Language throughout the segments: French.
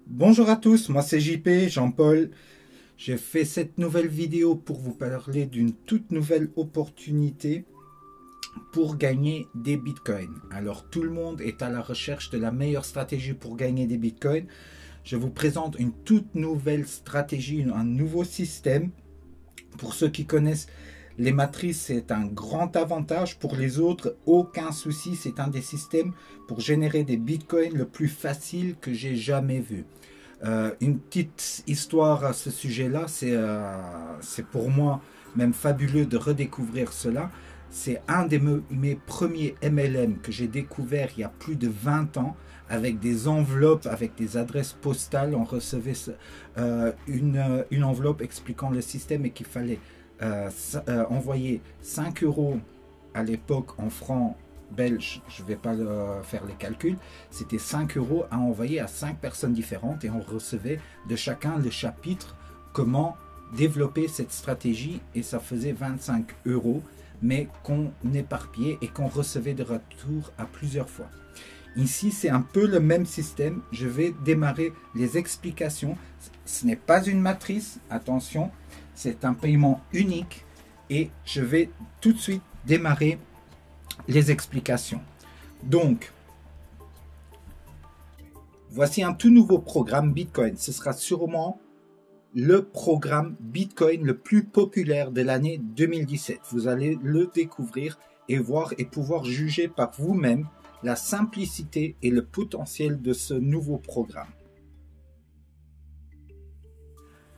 Bonjour à tous, moi c'est JP, Jean-Paul. J'ai fait cette nouvelle vidéo pour vous parler d'une toute nouvelle opportunité pour gagner des bitcoins. Alors tout le monde est à la recherche de la meilleure stratégie pour gagner des bitcoins. Je vous présente une toute nouvelle stratégie, un nouveau système. Pour ceux qui connaissent les matrices, c'est un grand avantage. Pour les autres, aucun souci. C'est un des systèmes pour générer des bitcoins le plus facile que j'ai jamais vu. Une petite histoire à ce sujet-là, c'est pour moi même fabuleux de redécouvrir cela. C'est un de mes premiers MLM que j'ai découvert il y a plus de 20 ans, avec des enveloppes, avec des adresses postales. On recevait une enveloppe expliquant le système et qu'il fallait envoyer 5 euros à l'époque en francs belges. Je ne vais pas faire les calculs. C'était 5 euros à envoyer à 5 personnes différentes et on recevait de chacun le chapitre comment développer cette stratégie et ça faisait 25 euros mais qu'on éparpillait et qu'on recevait de retour à plusieurs fois. Ici, c'est un peu le même système. Je vais démarrer les explications. Ce n'est pas une matrice, attention, c'est un paiement unique et je vais tout de suite démarrer les explications. Donc, voici un tout nouveau programme Bitcoin. Ce sera sûrement le programme Bitcoin le plus populaire de l'année 2017. Vous allez le découvrir et voir et pouvoir juger par vous-même la simplicité et le potentiel de ce nouveau programme.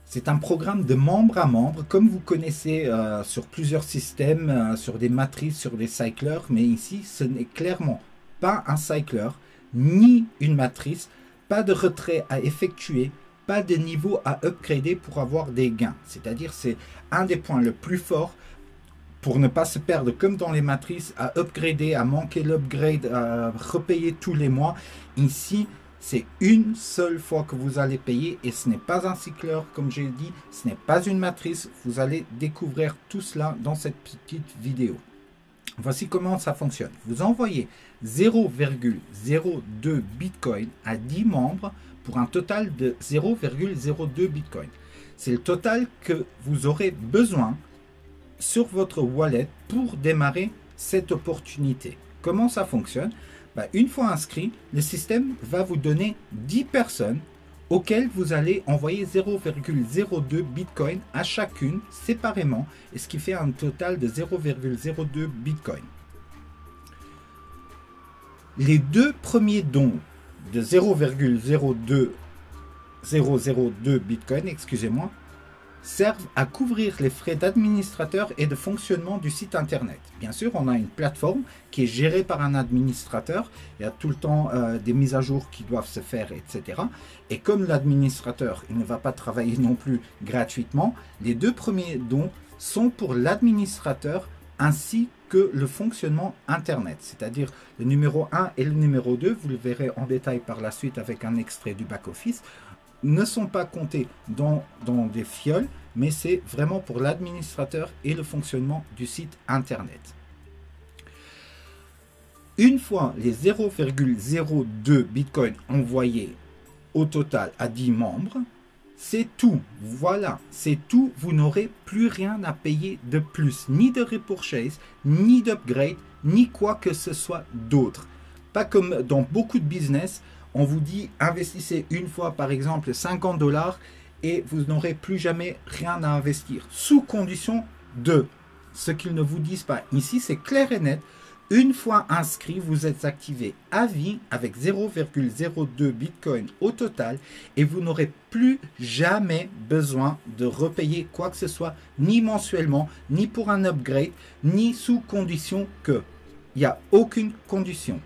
C'est un programme de membre à membre, comme vous connaissez sur plusieurs systèmes, sur des matrices, sur des cycleurs, mais ici, ce n'est clairement pas un cycler, ni une matrice, pas de retrait à effectuer, pas de niveau à upgrader pour avoir des gains. C'est-à-dire, c'est un des points le plus forts pour ne pas se perdre comme dans les matrices, à upgrader, à manquer l'upgrade, à repayer tous les mois. Ici, c'est une seule fois que vous allez payer et ce n'est pas un cycleur, comme j'ai dit, ce n'est pas une matrice. Vous allez découvrir tout cela dans cette petite vidéo. Voici comment ça fonctionne. Vous envoyez 0,02 Bitcoin à 10 membres pour un total de 0,02 Bitcoin. C'est le total que vous aurez besoin sur votre wallet pour démarrer cette opportunité. Comment ça fonctionne? Une fois inscrit, le système va vous donner 10 personnes auxquelles vous allez envoyer 0,02 Bitcoin à chacune séparément, et ce qui fait un total de 0,02 Bitcoin. Les deux premiers dons de 0,02 Bitcoin, excusez-moi, servent à couvrir les frais d'administrateur et de fonctionnement du site internet. Bien sûr, on a une plateforme qui est gérée par un administrateur. Il y a tout le temps des mises à jour qui doivent se faire, etc. Et comme l'administrateur, il ne va pas travailler non plus gratuitement, les deux premiers dons sont pour l'administrateur ainsi que le fonctionnement internet, c'est-à-dire le numéro 1 et le numéro 2, vous le verrez en détail par la suite avec un extrait du back-office, ne sont pas comptés dans des fioles, mais c'est vraiment pour l'administrateur et le fonctionnement du site internet. Une fois les 0,02 Bitcoin envoyés au total à 10 membres, c'est tout. Voilà, c'est tout. Vous n'aurez plus rien à payer de plus, ni de repurchase, ni d'upgrade, ni quoi que ce soit d'autre. Pas comme dans beaucoup de business, on vous dit investissez une fois par exemple 50 $ et vous n'aurez plus jamais rien à investir, sous condition de ce qu'ils ne vous disent pas. Ici, c'est clair et net. Une fois inscrit, vous êtes activé à vie avec 0,02 Bitcoin au total et vous n'aurez plus jamais besoin de repayer quoi que ce soit, ni mensuellement, ni pour un upgrade, ni sous condition que. Il n'y a aucune condition.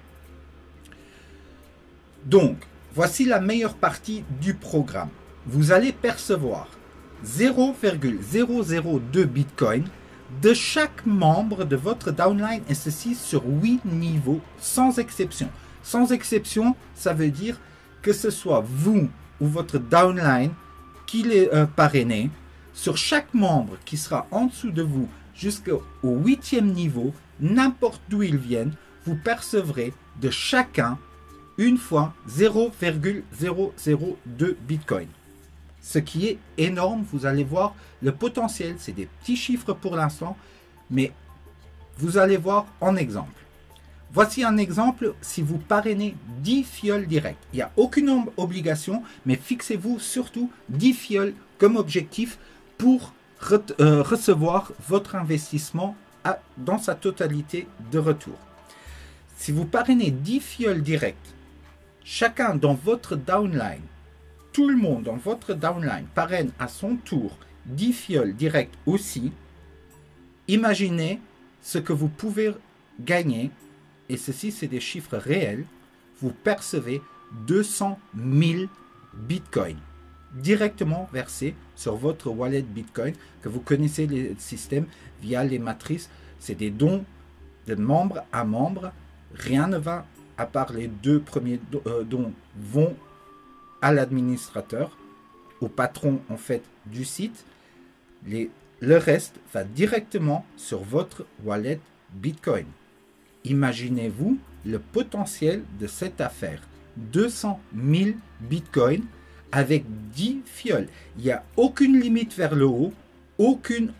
Donc, voici la meilleure partie du programme. Vous allez percevoir 0,002 Bitcoin de chaque membre de votre downline, et ceci sur 8 niveaux, sans exception. Sans exception, ça veut dire que ce soit vous ou votre downline qui les parrainez, sur chaque membre qui sera en dessous de vous jusqu'au 8e niveau, n'importe d'où ils viennent, vous percevrez de chacun une fois 0,002 Bitcoin. Ce qui est énorme, vous allez voir le potentiel, c'est des petits chiffres pour l'instant, mais vous allez voir en exemple. Voici un exemple si vous parrainez 10 fioles directes. Il n'y a aucune obligation, mais fixez-vous surtout 10 fioles comme objectif pour recevoir votre investissement dans sa totalité de retour. Si vous parrainez 10 fioles directes, chacun dans votre downline, tout le monde dans votre downline parraine à son tour 10 fioles directes aussi, imaginez ce que vous pouvez gagner, et ceci c'est des chiffres réels, vous percevez 200 000 bitcoins directement versés sur votre wallet Bitcoin, que vous connaissez les systèmes via les matrices, c'est des dons de membre à membre, rien ne va à part les 2 premiers dons vont à l'administrateur, au patron en fait du site, le reste va directement sur votre wallet Bitcoin. Imaginez-vous le potentiel de cette affaire. 200 000 Bitcoins avec 10 fioles. Il n'y a aucune limite vers le haut. Aucune.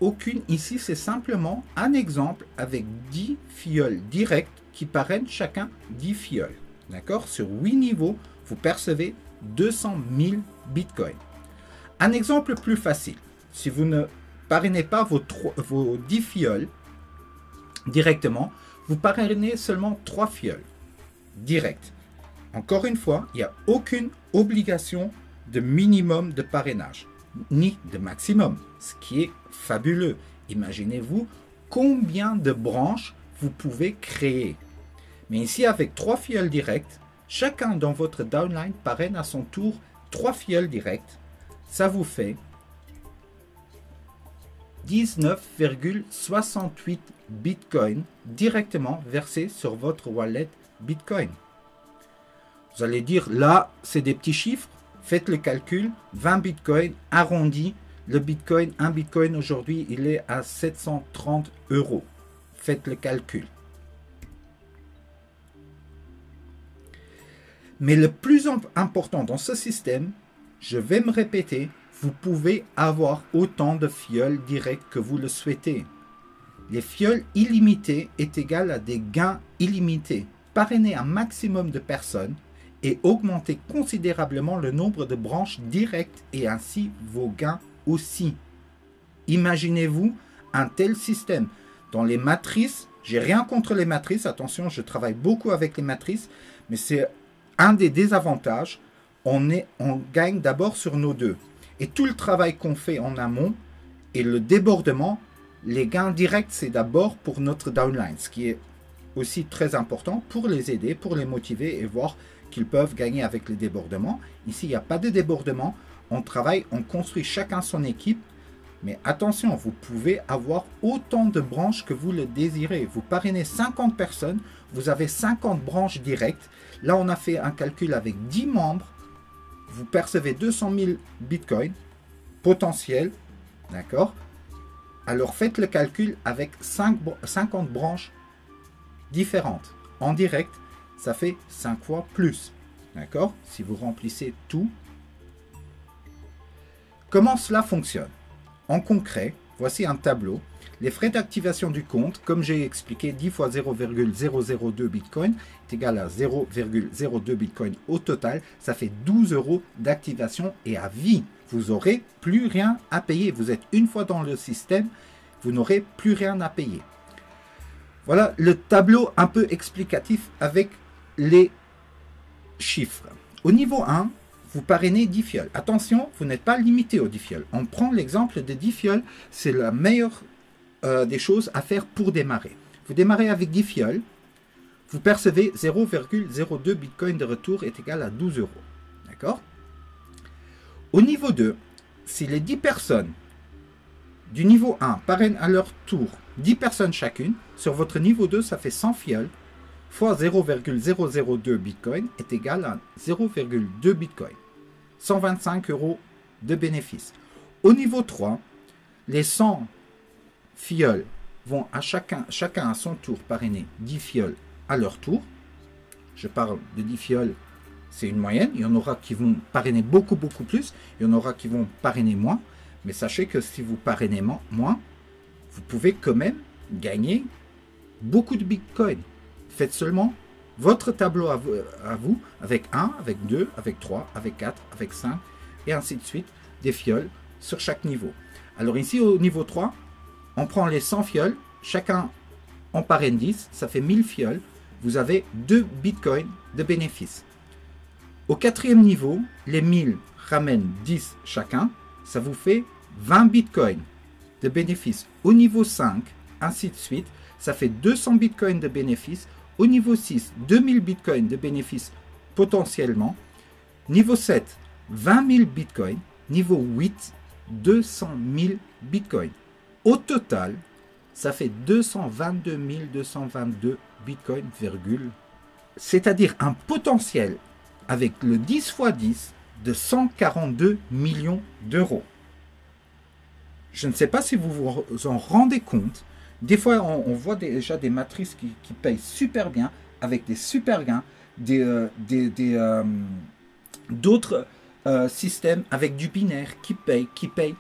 Ici, c'est simplement un exemple avec 10 fioles directes qui parrainent chacun 10 fioles. D'accord? Sur 8 niveaux, vous percevez 200 000 Bitcoins. Un exemple plus facile. Si vous ne parrainez pas vos 10 fioles directement, vous parrainez seulement 3 fioles directes. Encore une fois, il n'y a aucune obligation de minimum de parrainage, ni de maximum, ce qui est fabuleux. Imaginez-vous combien de branches vous pouvez créer. Mais ici, avec 3 fioles directes, chacun dans votre downline parraine à son tour 3 fioles directes. Ça vous fait 19,68 Bitcoin directement versés sur votre wallet Bitcoin. Vous allez dire, là, c'est des petits chiffres. Faites le calcul, 20 Bitcoin arrondi. Le Bitcoin, un Bitcoin aujourd'hui, il est à 730 €. Faites le calcul. Mais le plus important dans ce système, je vais me répéter, vous pouvez avoir autant de fioles directes que vous le souhaitez. Les fioles illimitées est égal à des gains illimités. Parrainez un maximum de personnes et augmentez considérablement le nombre de branches directes et ainsi vos gains aussi. Imaginez-vous un tel système. Dans les matrices, j'ai rien contre les matrices, attention, je travaille beaucoup avec les matrices, mais c'est un des désavantages. On gagne d'abord sur nos deux. Et tout le travail qu'on fait en amont et le débordement, les gains directs, c'est d'abord pour notre downline, ce qui est aussi très important pour les aider, pour les motiver et voir qu'ils peuvent gagner avec les débordements. Ici, il n'y a pas de débordement. On travaille, on construit chacun son équipe. Mais attention, vous pouvez avoir autant de branches que vous le désirez. Vous parrainez 50 personnes, vous avez 50 branches directes. Là, on a fait un calcul avec 10 membres. Vous percevez 200 000 bitcoins potentiels. D'accord? Alors, faites le calcul avec 50 branches différentes. En direct, ça fait 5 fois plus. D'accord? Si vous remplissez tout. Comment cela fonctionne? En concret, voici un tableau. Les frais d'activation du compte, comme j'ai expliqué, 10 fois 0,002 Bitcoin est égal à 0,02 Bitcoin au total. Ça fait 12 € d'activation et à vie. Vous n'aurez plus rien à payer. Vous êtes une fois dans le système, vous n'aurez plus rien à payer. Voilà le tableau un peu explicatif avec les chiffres. Au niveau 1, vous parrainez 10 fioles. Attention, vous n'êtes pas limité aux 10 fioles. On prend l'exemple de 10 fioles. C'est la meilleure des choses à faire pour démarrer. Vous démarrez avec 10 fioles. Vous percevez 0,02 Bitcoin de retour est égal à 12 €. D'accord? Au niveau 2, si les 10 personnes du niveau 1 parrainent à leur tour 10 personnes chacune, sur votre niveau 2, ça fait 100 fioles fois 0,002 Bitcoin est égal à 0,2 Bitcoin. 125 € de bénéfice. Au niveau 3, les 100 fioles vont à chacun à son tour parrainer 10 fioles à leur tour. je parle de 10 fioles, c'est une moyenne. Il y en aura qui vont parrainer beaucoup plus. Il y en aura qui vont parrainer moins. Mais sachez que si vous parrainez moins, vous pouvez quand même gagner beaucoup de Bitcoin. Faites seulement votre tableau à vous, avec 1, avec 2, avec 3, avec 4, avec 5, et ainsi de suite, des fioles sur chaque niveau. Alors ici, au niveau 3, on prend les 100 fioles, chacun en parraine 10, ça fait 1000 fioles. Vous avez 2 Bitcoin de bénéfice. Au 4e niveau, les 1000 ramènent 10 chacun, ça vous fait 20 Bitcoin de bénéfice. Au niveau 5, ainsi de suite, ça fait 200 Bitcoin de bénéfice. Au niveau 6, 2000 Bitcoin de bénéfice potentiellement. Niveau 7, 20 000 Bitcoin. Niveau 8, 200 000 Bitcoin. Au total, ça fait 222 222 Bitcoin, c'est-à-dire un potentiel avec le 10 x 10 de 142 millions d'euros. Je ne sais pas si vous vous en rendez compte. Des fois, on voit déjà des matrices qui payent super bien, avec des super gains, d'autres systèmes avec du binaire qui payent,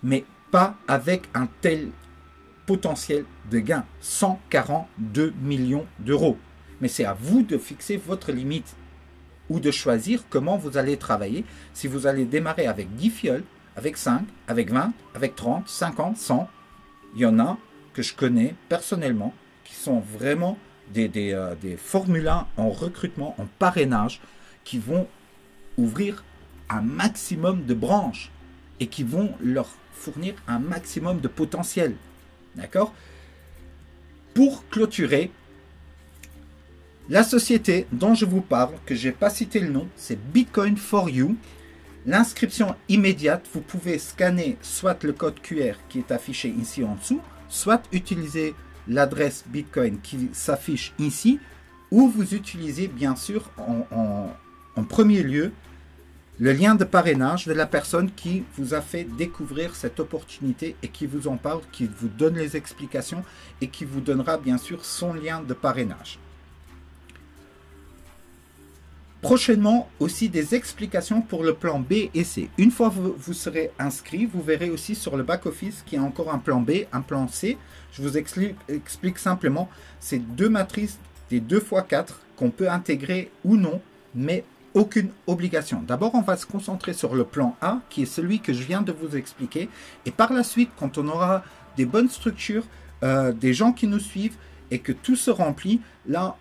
mais pas avec un tel potentiel de gain, 142 millions d'euros. Mais c'est à vous de fixer votre limite ou de choisir comment vous allez travailler. Si vous allez démarrer avec 10 fioles, avec 5, avec 20, avec 30, 50, 100, il y en a que je connais personnellement qui sont vraiment des Formule 1 en recrutement, en parrainage, qui vont ouvrir un maximum de branches et qui vont leur fournir un maximum de potentiel. D'accord? Pour clôturer, la société dont je vous parle, que je n'ai pas cité le nom, c'est Bitcoin for You. L'inscription immédiate, vous pouvez scanner soit le code QR qui est affiché ici en dessous, soit utiliser l'adresse Bitcoin qui s'affiche ici, ou vous utilisez bien sûr en premier lieu le lien de parrainage de la personne qui vous a fait découvrir cette opportunité et qui vous en parle, qui vous donne les explications et qui vous donnera bien sûr son lien de parrainage. Prochainement aussi des explications pour le plan B et C. Une fois que vous serez inscrit, vous verrez aussi sur le back-office qu'il y a encore un plan B, un plan C. Je vous explique simplement ces deux matrices des 2x4 qu'on peut intégrer ou non, mais aucune obligation. D'abord, on va se concentrer sur le plan A, qui est celui que je viens de vous expliquer. Et par la suite, quand on aura des bonnes structures, des gens qui nous suivent et que tout se remplit, là,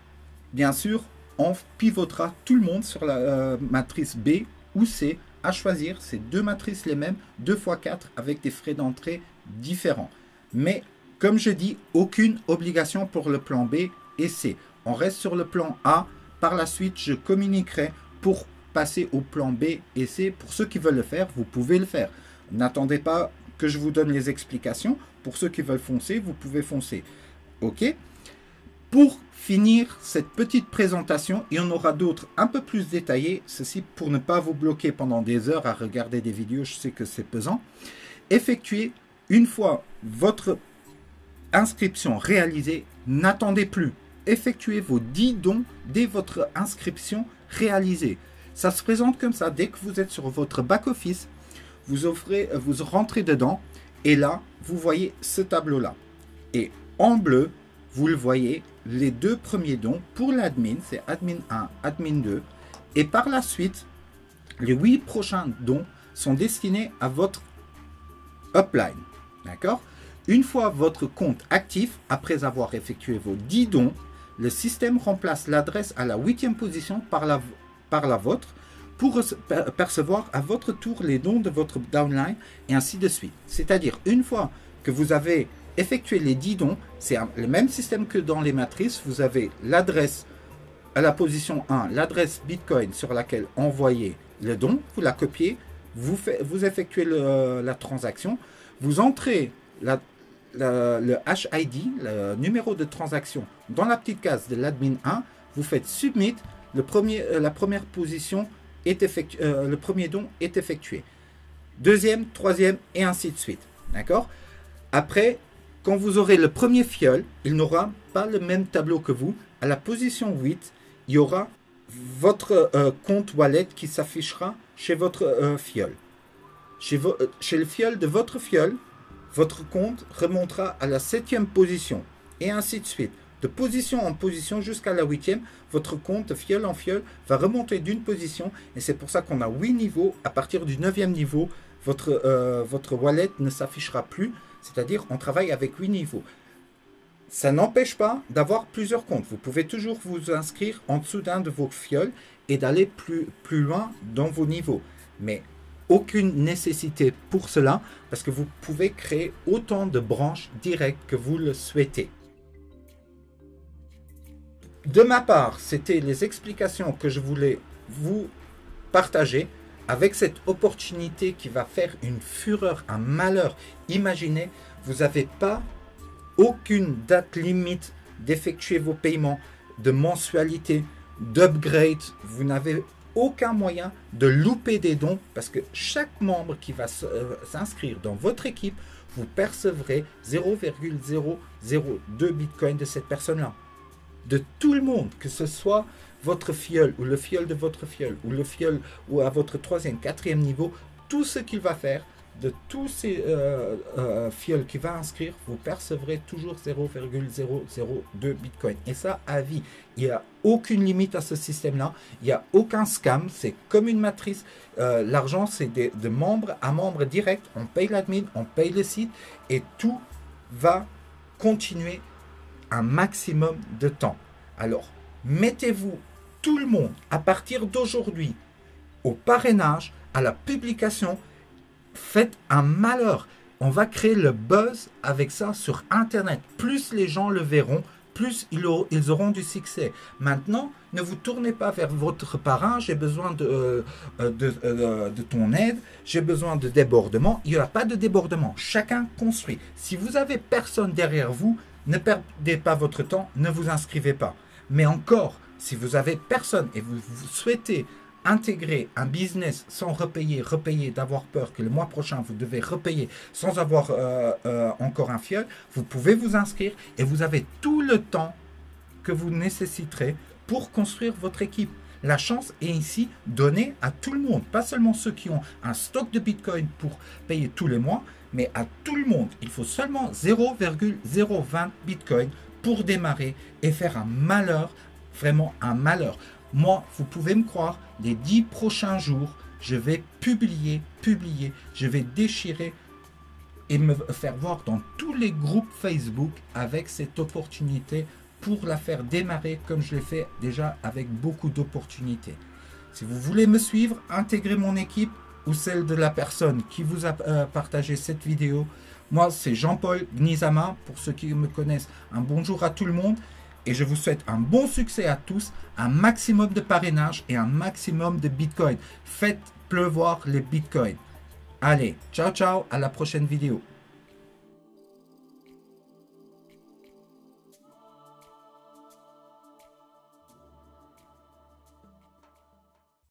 bien sûr, on pivotera tout le monde sur la matrice B ou C à choisir. Ces deux matrices les mêmes, 2x4 avec des frais d'entrée différents. Mais comme je dis, aucune obligation pour le plan B et C. On reste sur le plan A. Par la suite, je communiquerai pour passer au plan B et C. Pour ceux qui veulent le faire, vous pouvez le faire. N'attendez pas que je vous donne les explications. Pour ceux qui veulent foncer, vous pouvez foncer. OK? Pour finir cette petite présentation, il y en aura d'autres un peu plus détaillées. Ceci pour ne pas vous bloquer pendant des heures à regarder des vidéos. Je sais que c'est pesant. Effectuez une fois votre inscription réalisée. N'attendez plus. Effectuez vos 10 dons dès votre inscription réalisée. Ça se présente comme ça. Dès que vous êtes sur votre back-office, vous rentrez dedans et là, vous voyez ce tableau-là. Et en bleu, vous le voyez, les deux premiers dons pour l'admin, c'est admin 1, admin 2. Et par la suite, les 8 prochains dons sont destinés à votre upline. D'accord? Une fois votre compte actif, après avoir effectué vos 10 dons, le système remplace l'adresse à la 8e position par la vôtre pour percevoir à votre tour les dons de votre downline et ainsi de suite. C'est-à-dire, une fois que vous avez effectué les 10 dons, c'est le même système que dans les matrices. Vous avez l'adresse à la position 1, l'adresse Bitcoin sur laquelle envoyer le don, vous la copiez, vous effectuez la transaction, vous entrez le hash ID, le numéro de transaction, dans la petite case de l'admin 1, vous faites submit, la première position est le premier don est effectué. Deuxième, troisième et ainsi de suite. D'accord? Après, quand vous aurez le premier fiole, il n'aura pas le même tableau que vous. À la position 8, il y aura votre compte wallet qui s'affichera chez votre fiole. Chez le fiole de votre fiole, votre compte remontera à la 7e position et ainsi de suite. De position en position jusqu'à la 8e, votre compte de fiole en fiole va remonter d'une position et c'est pour ça qu'on a 8 niveaux. À partir du 9e niveau, votre wallet ne s'affichera plus, c'est-à-dire on travaille avec 8 niveaux. Ça n'empêche pas d'avoir plusieurs comptes. Vous pouvez toujours vous inscrire en dessous d'un de vos fioles et d'aller plus loin dans vos niveaux. Mais aucune nécessité pour cela parce que vous pouvez créer autant de branches directes que vous le souhaitez. De ma part, c'était les explications que je voulais vous partager avec cette opportunité qui va faire une fureur, un malheur. Imaginez, vous n'avez pas aucune date limite d'effectuer vos paiements, de mensualité, d'upgrade. Vous n'avez aucun moyen de louper des dons parce que chaque membre qui va s'inscrire dans votre équipe, vous percevrez 0,002 Bitcoin de cette personne-là. De tout le monde, que ce soit votre fiole ou le fiole de votre fiole ou le fiole ou à votre 3e, 4e niveau, tout ce qu'il va faire, de tous ces fioles qu'il va inscrire, vous percevrez toujours 0,002 Bitcoin. Et ça, à vie. Il n'y a aucune limite à ce système-là. Il n'y a aucun scam. C'est comme une matrice. L'argent, c'est de membre à membre direct. On paye l'admin, on paye le site et tout va continuer un maximum de temps. Alors, mettez-vous tout le monde à partir d'aujourd'hui au parrainage, à la publication. Faites un malheur. On va créer le buzz avec ça sur Internet. Plus les gens le verront, plus ils auront du succès. Maintenant, ne vous tournez pas vers votre parrain. J'ai besoin de ton aide. J'ai besoin de débordement. Il n'y a pas de débordement. Chacun construit. Si vous avez personne derrière vous, ne perdez pas votre temps. Ne vous inscrivez pas. Mais encore, si vous avez personne et vous souhaitez intégrer un business sans repayer, d'avoir peur que le mois prochain vous devez repayer sans avoir encore un fiole, vous pouvez vous inscrire et vous avez tout le temps que vous nécessiterez pour construire votre équipe. La chance est ici donnée à tout le monde, pas seulement ceux qui ont un stock de Bitcoin pour payer tous les mois, mais à tout le monde. Il faut seulement 0,020 Bitcoin pour démarrer et faire un malheur, vraiment un malheur. Moi, vous pouvez me croire, les 10 prochains jours, je vais publier, je vais déchirer et me faire voir dans tous les groupes Facebook avec cette opportunité pour la faire démarrer comme je l'ai fait déjà avec beaucoup d'opportunités. Si vous voulez me suivre, intégrer mon équipe ou celle de la personne qui vous a partagé cette vidéo. Moi, c'est Jean-Paul Gnizama. Pour ceux qui me connaissent, un bonjour à tout le monde. Et je vous souhaite un bon succès à tous, un maximum de parrainage et un maximum de Bitcoin. Faites pleuvoir les Bitcoins. Allez, ciao ciao, à la prochaine vidéo.